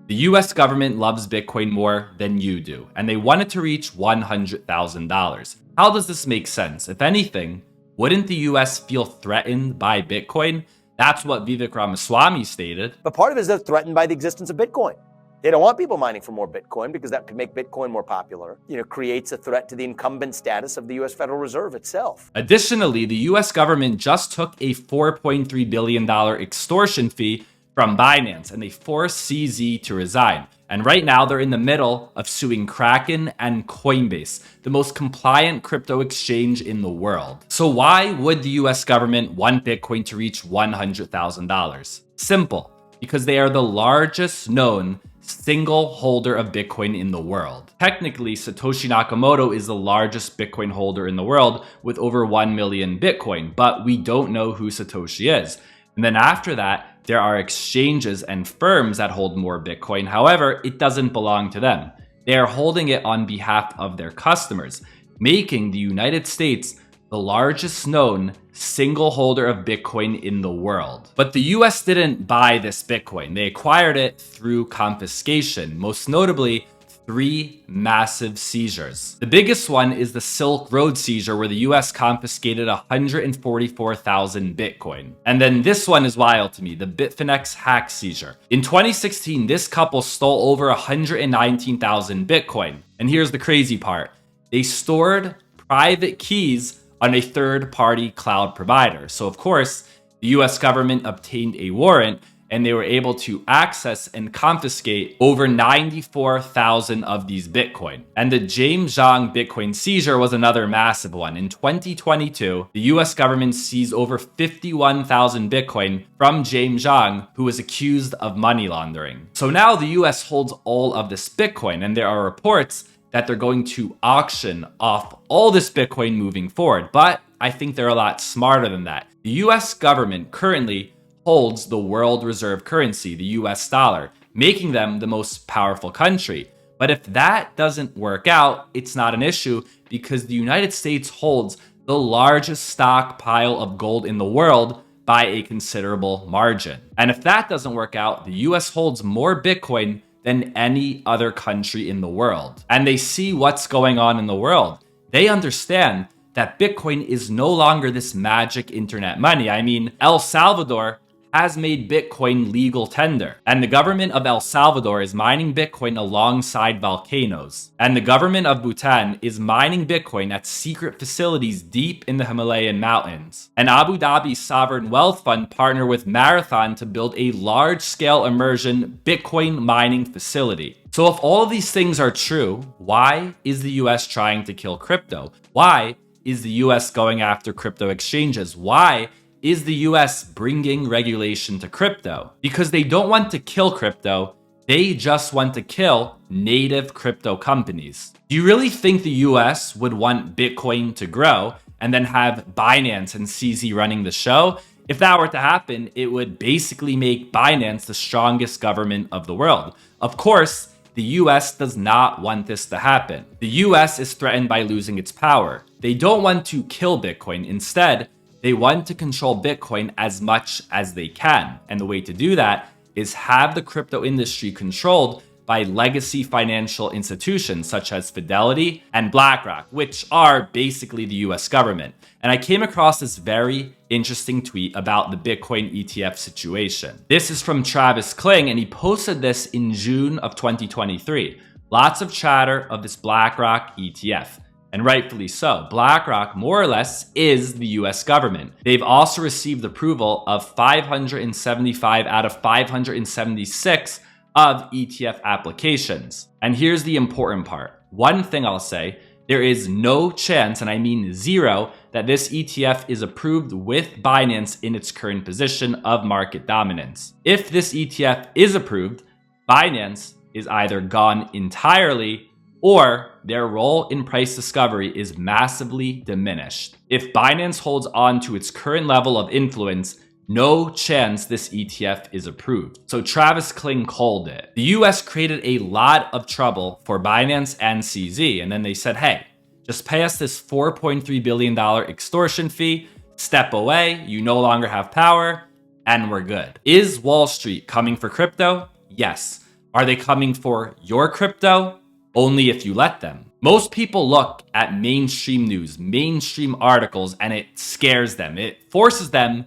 The US government loves Bitcoin more than you do, and they want it to reach $100,000. How does this make sense? If anything, wouldn't the US feel threatened by Bitcoin? That's what Vivek Ramaswamy stated. But part of it is they're threatened by the existence of Bitcoin. They don't want people mining for more Bitcoin because that could make Bitcoin more popular. Creates a threat to the incumbent status of the US Federal Reserve itself. Additionally, the US government just took a $4.3 billion extortion fee from Binance, and they forced CZ to resign. And right now, they're in the middle of suing Kraken and Coinbase, the most compliant crypto exchange in the world. So why would the US government want Bitcoin to reach $100,000? Simple, because they are the largest known single holder of Bitcoin in the world. Technically, Satoshi Nakamoto is the largest Bitcoin holder in the world with over 1 million Bitcoin, but we don't know who Satoshi is. And then after that, there are exchanges and firms that hold more Bitcoin. However, it doesn't belong to them. They are holding it on behalf of their customers, making the United States the largest known single holder of Bitcoin in the world. But the US didn't buy this Bitcoin. They acquired it through confiscation, most notably 3 massive seizures. The biggest one is the Silk Road seizure, where the US confiscated 144,000 Bitcoin. And then this one is wild to me, the Bitfinex hack seizure. In 2016, this couple stole over 119,000 Bitcoin. And here's the crazy part. They stored private keys on a third-party cloud provider. So of course, the US government obtained a warrant, and they were able to access and confiscate over 94,000 of these Bitcoin. And the James Zhang Bitcoin seizure was another massive one. In 2022, the US government seized over 51,000 Bitcoin from James Zhang, who was accused of money laundering. So now the US holds all of this Bitcoin, and there are reports that they're going to auction off all this Bitcoin moving forward. But I think they're a lot smarter than that. The US government currently holds the world reserve currency, the US dollar, making them the most powerful country. But if that doesn't work out, it's not an issue because the United States holds the largest stockpile of gold in the world by a considerable margin. And if that doesn't work out, the US holds more Bitcoin than any other country in the world. And they see what's going on in the world. They understand that Bitcoin is no longer this magic internet money. I mean, El Salvador has made Bitcoin legal tender. And the government of El Salvador is mining Bitcoin alongside volcanoes. And the government of Bhutan is mining Bitcoin at secret facilities deep in the Himalayan mountains. And Abu Dhabi's sovereign wealth fund partnered with Marathon to build a large-scale immersion Bitcoin mining facility. So if all of these things are true, why is the US trying to kill crypto? Why is the US going after crypto exchanges? Why is the US bringing regulation to crypto? Because they don't want to kill crypto, they just want to kill native crypto companies. Do you really think the US would want Bitcoin to grow and then have Binance and CZ running the show? If that were to happen, it would basically make Binance the strongest government of the world. Of course, the US does not want this to happen. The US is threatened by losing its power. They don't want to kill Bitcoin. Instead, they want to control Bitcoin as much as they can. And the way to do that is have the crypto industry controlled by legacy financial institutions such as Fidelity and BlackRock, which are basically the US government. And I came across this very interesting tweet about the Bitcoin ETF situation. This is from Travis Kling, and he posted this in June of 2023. Lots of chatter of this BlackRock ETF. And rightfully so. BlackRock, more or less, is the US government. They've also received approval of 575 out of 576 of ETF applications. And here's the important part. One thing I'll say, there is no chance, and I mean zero, that this ETF is approved with Binance in its current position of market dominance. If this ETF is approved, Binance is either gone entirely or their role in price discovery is massively diminished. If Binance holds on to its current level of influence, no chance this ETF is approved. So Travis Kling called it. The US created a lot of trouble for Binance and CZ, and then they said, hey, just pay us this $4.3 billion extortion fee, step away, you no longer have power, and we're good. Is Wall Street coming for crypto? Yes. Are they coming for your crypto? Only if you let them. Most people look at mainstream news, mainstream articles, and it scares them. It forces them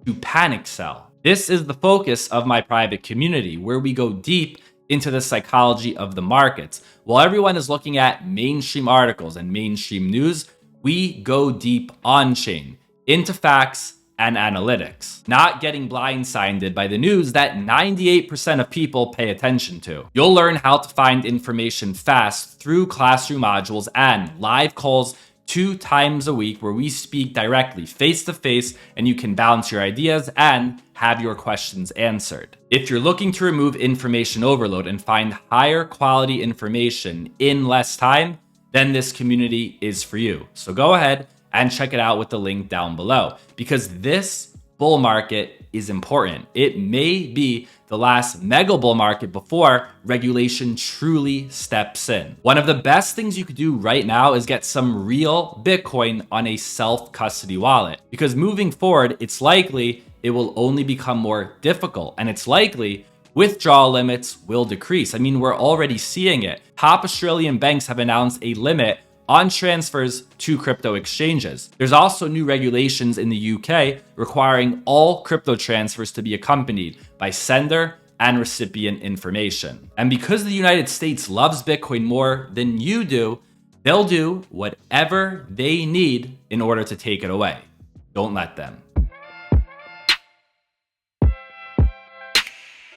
to panic sell. This is the focus of my private community, where we go deep into the psychology of the markets. While everyone is looking at mainstream articles and mainstream news, we go deep on-chain into facts and analytics, not getting blindsided by the news that 98% of people pay attention to. You'll learn how to find information fast through classroom modules and live calls 2 times a week where we speak directly face to face and you can bounce your ideas and have your questions answered. If you're looking to remove information overload and find higher quality information in less time, then this community is for you. So go ahead and check it out with the link down below, because this bull market is important. It may be the last mega bull market before regulation truly steps in. One of the best things you could do right now is get some real Bitcoin on a self-custody wallet, because moving forward, it's likely it will only become more difficult, and it's likely withdrawal limits will decrease. I mean, we're already seeing it. Top Australian banks have announced a limit on transfers to crypto exchanges. There's also new regulations in the UK requiring all crypto transfers to be accompanied by sender and recipient information. And because the United States loves Bitcoin more than you do, they'll do whatever they need in order to take it away. Don't let them.